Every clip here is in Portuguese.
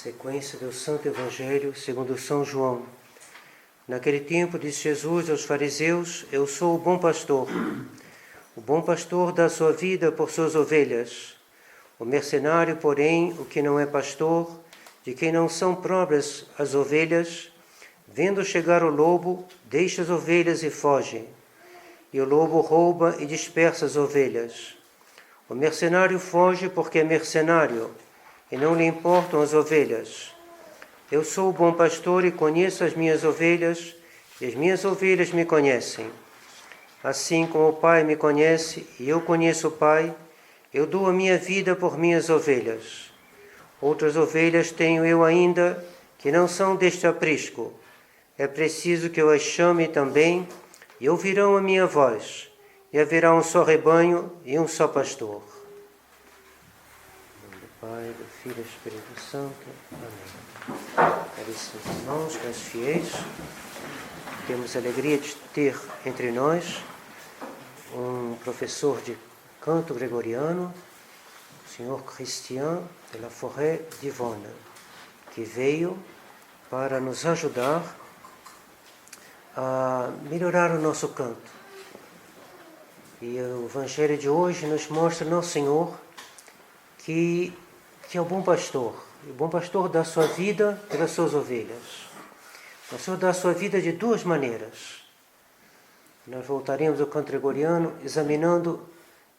Sequência do Santo Evangelho segundo São João. Naquele tempo disse Jesus aos fariseus: Eu sou o bom pastor. O bom pastor dá sua vida por suas ovelhas. O mercenário, porém, o que não é pastor, de quem não são próprias as ovelhas, vendo chegar o lobo, deixa as ovelhas e foge. E o lobo rouba e dispersa as ovelhas. O mercenário foge porque é mercenário, e não lhe importam as ovelhas. Eu sou o bom pastor e conheço as minhas ovelhas, e as minhas ovelhas me conhecem. Assim como o Pai me conhece e eu conheço o Pai, eu dou a minha vida por minhas ovelhas. Outras ovelhas tenho eu ainda, que não são deste aprisco. É preciso que eu as chame também, e ouvirão a minha voz, e haverá um só rebanho e um só pastor. Em nome do Pai, do Filho e do Espírito Santo. Amém. Caríssimos irmãos, caros fiéis, temos a alegria de ter entre nós um professor de canto gregoriano, o senhor Christian de la Forêt d'Yvonne, que veio para nos ajudar a melhorar o nosso canto. E o Evangelho de hoje nos mostra Nosso Senhor que é o bom pastor. O bom pastor dá sua vida pelas suas ovelhas. O Senhor dá sua vida de duas maneiras. Nós voltaremos ao canto gregoriano examinando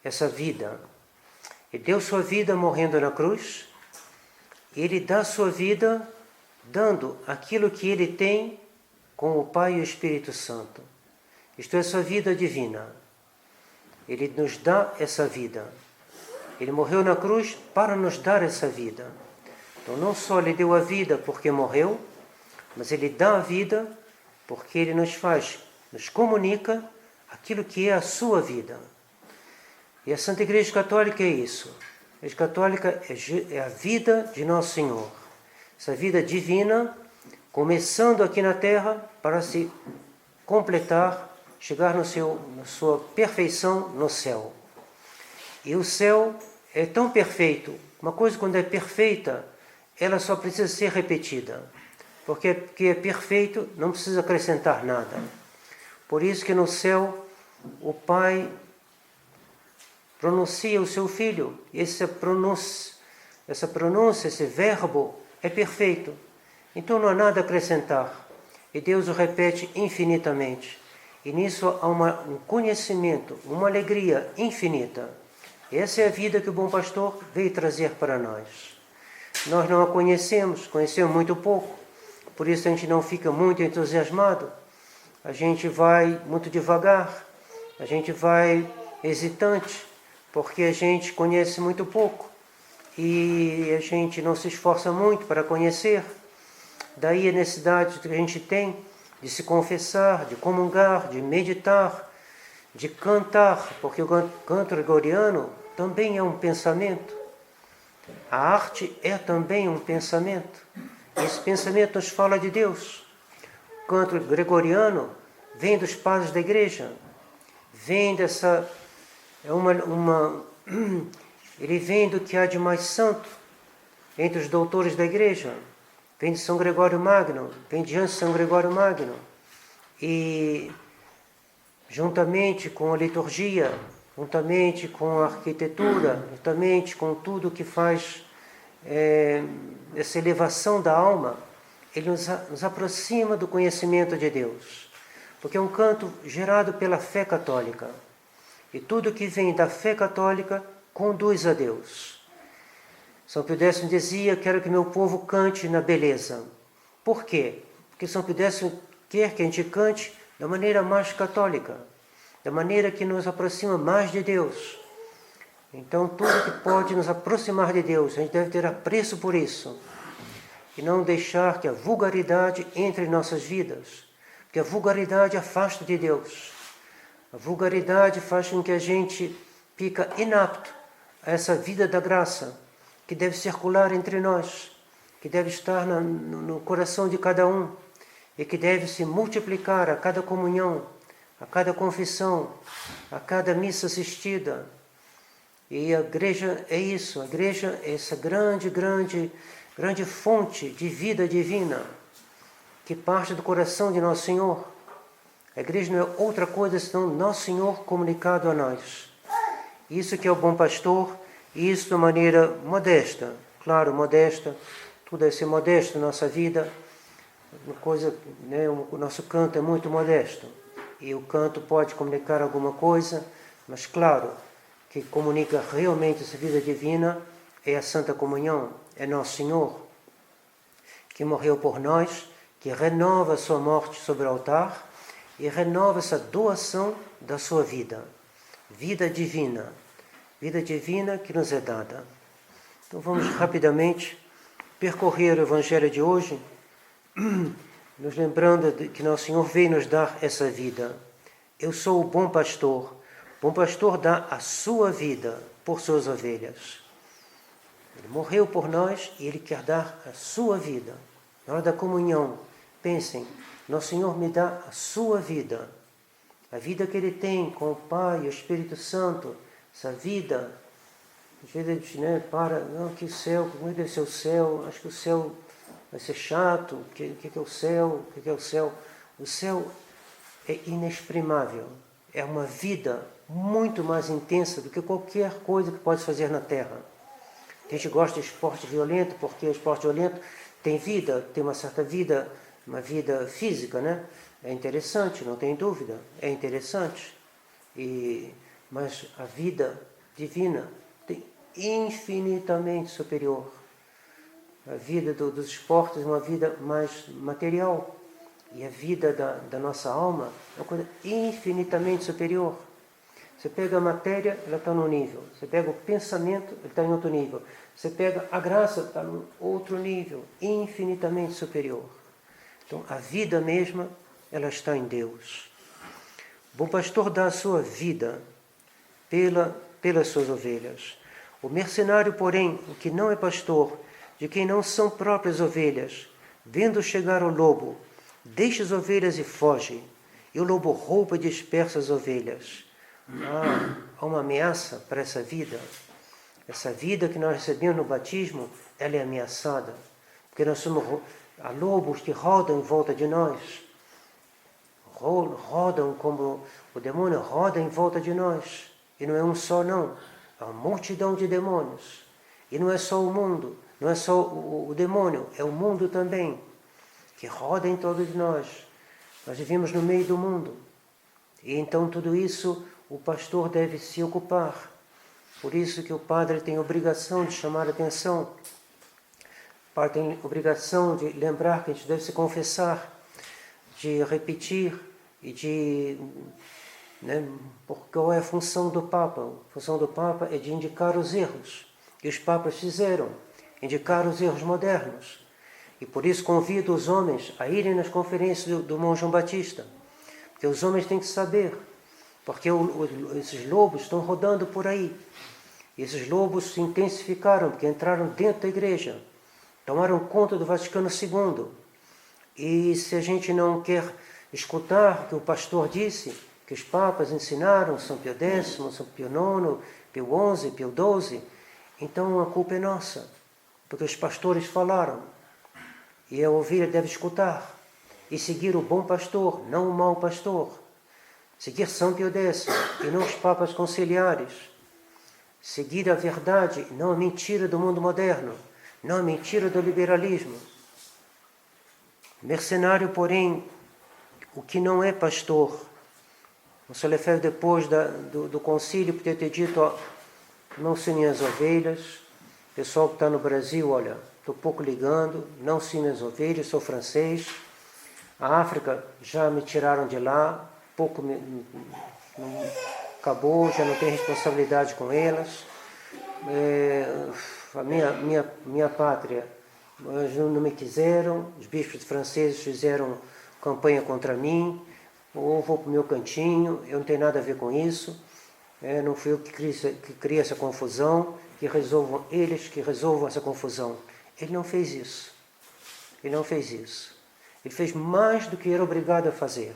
essa vida. Ele deu sua vida morrendo na cruz. E Ele dá sua vida dando aquilo que Ele tem com o Pai e o Espírito Santo. Isto é sua vida divina. Ele nos dá essa vida. Ele morreu na cruz para nos dar essa vida. Então não só Ele deu a vida porque morreu, mas Ele dá a vida porque Ele nos comunica aquilo que é a sua vida. E a Santa Igreja Católica é isso. A Igreja Católica é a vida de Nosso Senhor. Essa vida divina, começando aqui na terra para se completar, chegar na sua perfeição no céu. E o céu é tão perfeito. Uma coisa, quando é perfeita, ela só precisa ser repetida. Porque o que é perfeito não precisa acrescentar nada. Por isso que no céu o Pai pronuncia o seu Filho. Essa pronúncia, esse verbo é perfeito. Então não há nada a acrescentar. E Deus o repete infinitamente. E nisso há um conhecimento, uma alegria infinita. Essa é a vida que o bom pastor veio trazer para nós. Nós não a conhecemos muito pouco. Por isso a gente não fica muito entusiasmado. A gente vai muito devagar. A gente vai hesitante, porque a gente conhece muito pouco. E a gente não se esforça muito para conhecer. Daí a necessidade que a gente tem de se confessar, de comungar, de meditar, de cantar, porque o canto gregoriano também é um pensamento. A arte é também um pensamento. Esse pensamento nos fala de Deus. O canto gregoriano vem dos padres da igreja. Vem dessa... ele vem do que há de mais santo entre os doutores da igreja. Vem de São Gregório Magno, vem diante de São Gregório Magno. E juntamente com a liturgia, juntamente com a arquitetura, juntamente com tudo que faz essa elevação da alma, ele nos aproxima do conhecimento de Deus. Porque é um canto gerado pela fé católica. E tudo que vem da fé católica conduz a Deus. São Pio X dizia: quero que meu povo cante na beleza. Por quê? Porque São Pio X quer que a gente cante da maneira mais católica, da maneira que nos aproxima mais de Deus. Então, tudo que pode nos aproximar de Deus, a gente deve ter apreço por isso. E não deixar que a vulgaridade entre em nossas vidas. Porque a vulgaridade afasta de Deus. A vulgaridade faz com que a gente fica inapto a essa vida da graça, que deve circular entre nós, que deve estar no coração de cada um, e que deve se multiplicar a cada comunhão, a cada confissão, a cada missa assistida. E a igreja é isso, a igreja é essa grande grande fonte de vida divina, que parte do coração de Nosso Senhor. A igreja não é outra coisa senão Nosso Senhor comunicado a nós. Isso que é o bom pastor, e isso de maneira modesta, claro, modesta, tudo deve ser modesto na nossa vida. Uma coisa, né, o nosso canto é muito modesto, e o canto pode comunicar alguma coisa, mas claro, que comunica realmente essa vida divina é a Santa Comunhão, é Nosso Senhor, que morreu por nós, que renova a sua morte sobre o altar e renova essa doação da sua vida. Vida divina que nos é dada. Então vamos rapidamente percorrer o Evangelho de hoje, nos lembrando de que Nosso Senhor veio nos dar essa vida. Eu sou o bom pastor. O bom pastor dá a sua vida por suas ovelhas. Ele morreu por nós e Ele quer dar a sua vida. Na hora da comunhão, pensem, Nosso Senhor me dá a sua vida. A vida que Ele tem com o Pai e o Espírito Santo, essa vida. Às vezes a gente, não, que o céu, como deve ser o céu? Acho que o céu vai ser chato. O que é o céu? O que é o céu? O céu é inexprimável. É uma vida muito mais intensa do que qualquer coisa que pode fazer na Terra. A gente gosta de esporte violento, porque o esporte violento tem vida, tem uma certa vida, uma vida física, né? É interessante, não tem dúvida, é interessante. Mas a vida divina tem infinitamente superior. A vida dos esportes é uma vida mais material. E a vida da nossa alma é uma coisa infinitamente superior. Você pega a matéria, ela está num nível. Você pega o pensamento, ele está em outro nível. Você pega a graça, está num outro nível, infinitamente superior. Então, a vida mesma, ela está em Deus. O bom pastor dá a sua vida pelas suas ovelhas. O mercenário, porém, o que não é pastor, de quem não são próprias ovelhas, vendo chegar o lobo, deixa as ovelhas e foge, e o lobo rouba e dispersa as ovelhas. Há uma ameaça para essa vida. Essa vida que nós recebemos no batismo, ela é ameaçada. Porque há lobos que rodam em volta de nós. Rodam como o demônio roda em volta de nós. E não é um só, não. Há uma multidão de demônios. E não é só o mundo, não é só o demônio, é o mundo também, que roda em torno de nós. Nós vivemos no meio do mundo. E então tudo isso o pastor deve se ocupar. Por isso que o padre tem obrigação de chamar a atenção. O padre tem obrigação de lembrar que a gente deve se confessar, de repetir e de... qual é a função do Papa? A função do Papa é de indicar os erros. E os papas fizeram, indicar os erros modernos. E por isso convido os homens a irem nas conferências do Monge João Batista. Porque os homens têm que saber. Porque esses lobos estão rodando por aí. E esses lobos se intensificaram, porque entraram dentro da igreja. Tomaram conta do Vaticano II. E se a gente não quer escutar o que o pastor disse, que os papas ensinaram, São Pio X, São Pio IX, Pio XI, Pio XII, então a culpa é nossa. Porque os pastores falaram. E a ovelha deve escutar. E seguir o bom pastor, não o mau pastor. Seguir São Pio X e não os papas conciliares. Seguir a verdade e não a mentira do mundo moderno. Não a mentira do liberalismo. Mercenário, porém, o que não é pastor. O São Lefebvre, depois do concílio, podia ter dito, não sinem as ovelhas. Pessoal que está no Brasil, olha, estou pouco ligando, não sinem as ovelhas, sou francês. A África já me tiraram de lá, acabou, já não tenho responsabilidade com elas. A minha pátria, não me quiseram, os bispos franceses fizeram campanha contra mim, ou vou para o meu cantinho, eu não tenho nada a ver com isso, não fui eu que criei essa confusão, eles que resolvam essa confusão. Ele não fez isso. Ele não fez isso. Ele fez mais do que era obrigado a fazer.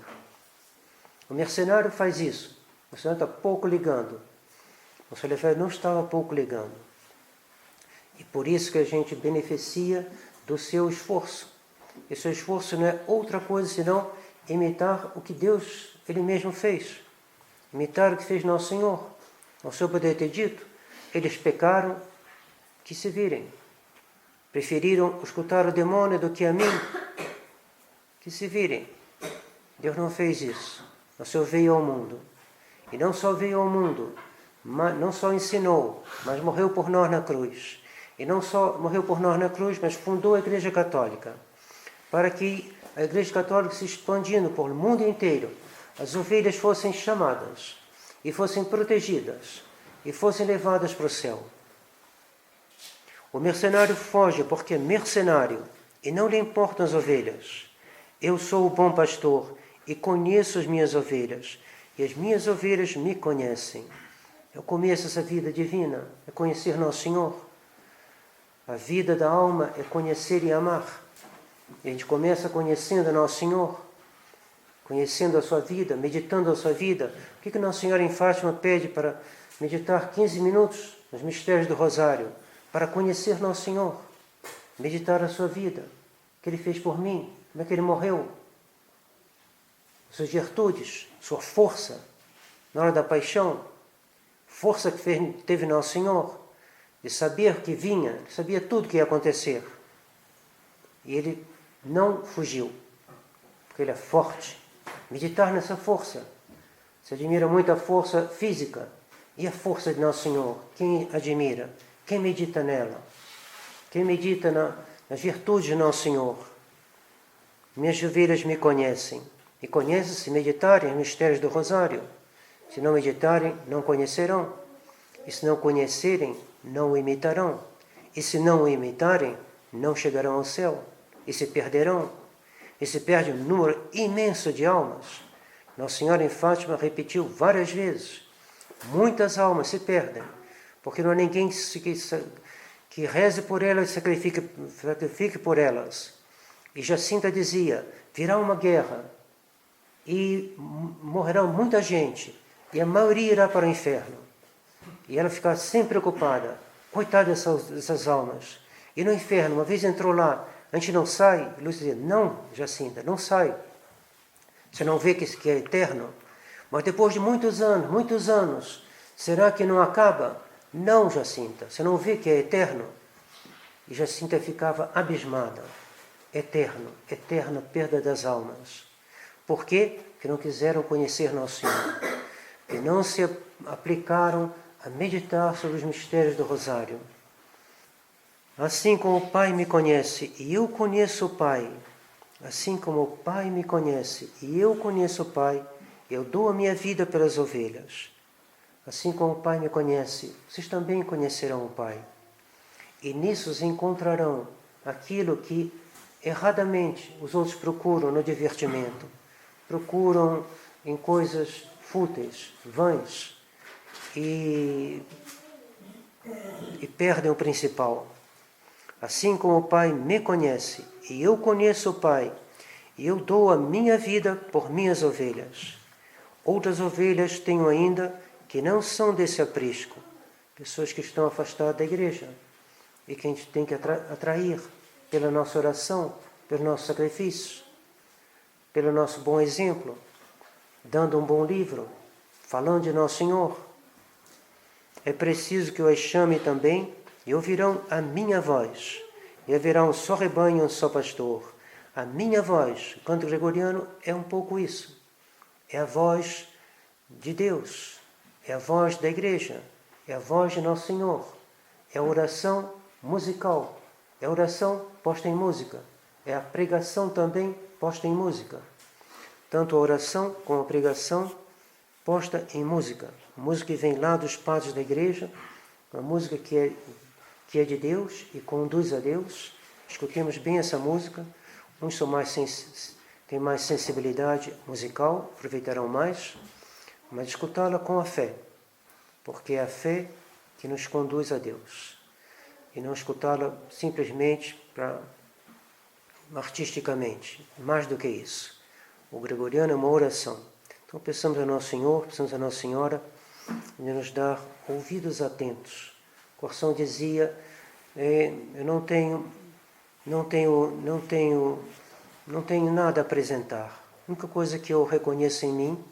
O mercenário faz isso. O mercenário está pouco ligando. O São Lefebvre não estava pouco ligando. E por isso que a gente beneficia do seu esforço. E seu esforço não é outra coisa senão imitar o que Deus, Ele mesmo fez. Imitar o que fez Nosso Senhor. O Senhor poderia ter dito, eles pecaram, que se virem. Preferiram escutar o demônio do que a mim, que se virem. Deus não fez isso. O Senhor veio ao mundo. E não só veio ao mundo, não só ensinou, mas morreu por nós na cruz. E não só morreu por nós na cruz, mas fundou a Igreja Católica. Para que a Igreja Católica se expandindo por o mundo inteiro, as ovelhas fossem chamadas, e fossem protegidas, e fossem levadas para o céu. O mercenário foge porque é mercenário, e não lhe importam as ovelhas. Eu sou o bom pastor, e conheço as minhas ovelhas, e as minhas ovelhas me conhecem. Eu conheço essa vida divina, é conhecer Nosso Senhor. A vida da alma é conhecer e amar. E a gente começa conhecendo Nosso Senhor, conhecendo a sua vida, meditando a sua vida. O que Nossa Senhora em Fátima pede para meditar 15 minutos nos mistérios do Rosário? Para conhecer Nosso Senhor, meditar a sua vida, o que Ele fez por mim, como é que Ele morreu, suas virtudes, sua força, na hora da paixão, força que teve Nosso Senhor, de saber que vinha, sabia tudo que ia acontecer. E Ele não fugiu, porque Ele é forte. Meditar nessa força. Se admira muito a força física e a força de Nosso Senhor. Quem admira? Quem medita nela? Quem medita nas virtudes de Nosso Senhor? Minhas ovelhas me conhecem. E conhecem se meditarem os mistérios do Rosário. Se não meditarem, não conhecerão. E se não conhecerem, não o imitarão. E se não o imitarem, não chegarão ao céu. E se perderão. E se perde um número imenso de almas. Nossa Senhora em Fátima repetiu várias vezes. Muitas almas se perdem. Porque não há ninguém que reze por elas e sacrifique por elas. E Jacinta dizia, virá uma guerra e morrerá muita gente e a maioria irá para o inferno. E ela ficava sempre preocupada, coitada dessas almas. E no inferno, uma vez entrou lá, a gente não sai? E Lúcia dizia, não, Jacinta, não sai. Você não vê que é eterno? Mas depois de muitos anos, será que não acaba? Não, Jacinta, você não vê que é eterno? E Jacinta ficava abismada. Eterno, eterna perda das almas. Por quê? Porque não quiseram conhecer Nosso Senhor. Que não se aplicaram a meditar sobre os mistérios do Rosário. Assim como o Pai me conhece e eu conheço o Pai, assim como o Pai me conhece e eu conheço o Pai, eu dou a minha vida pelas ovelhas. Assim como o Pai me conhece, vocês também conhecerão o Pai. E nisso encontrarão aquilo que erradamente os outros procuram no divertimento. Procuram em coisas fúteis, vãs, e perdem o principal. Assim como o Pai me conhece e eu conheço o Pai, e eu dou a minha vida por minhas ovelhas. Outras ovelhas tenho ainda que não são desse aprisco, pessoas que estão afastadas da igreja e que a gente tem que atrair pela nossa oração, pelo nosso sacrifício, pelo nosso bom exemplo, dando um bom livro, falando de Nosso Senhor. É preciso que eu as chame também e ouvirão a minha voz. E haverá um só rebanho e um só pastor. A minha voz, o canto gregoriano, é um pouco isso. É a voz de Deus, é a voz da igreja, é a voz de Nosso Senhor. É a oração musical, é a oração posta em música, é a pregação também posta em música. Tanto a oração como a pregação posta em música. Música que vem lá dos padres da igreja, uma música que é de Deus e conduz a Deus. Escutemos bem essa música. Uns têm mais sensibilidade musical, aproveitarão mais, mas escutá-la com a fé, porque é a fé que nos conduz a Deus. E não escutá-la simplesmente artisticamente. Mais do que isso. O gregoriano é uma oração. Então peçamos a Nosso Senhor, peçamos a Nossa Senhora de nos dar ouvidos atentos. Coração dizia eu não tenho nada a apresentar. A única coisa que eu reconheço em mim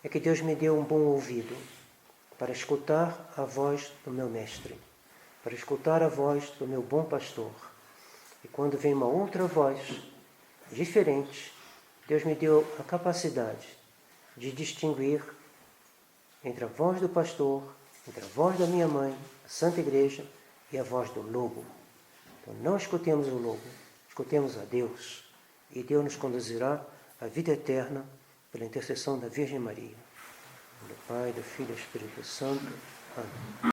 é que Deus me deu um bom ouvido para escutar a voz do meu mestre, para escutar a voz do meu bom pastor. E quando vem uma outra voz diferente, Deus me deu a capacidade de distinguir entre a voz do pastor, entre a voz da minha mãe, a Santa Igreja, e a voz do lobo. Então não escutemos o lobo, escutemos a Deus. E Deus nos conduzirá à vida eterna pela intercessão da Virgem Maria. Do Pai, do Filho e do Espírito Santo. Amém.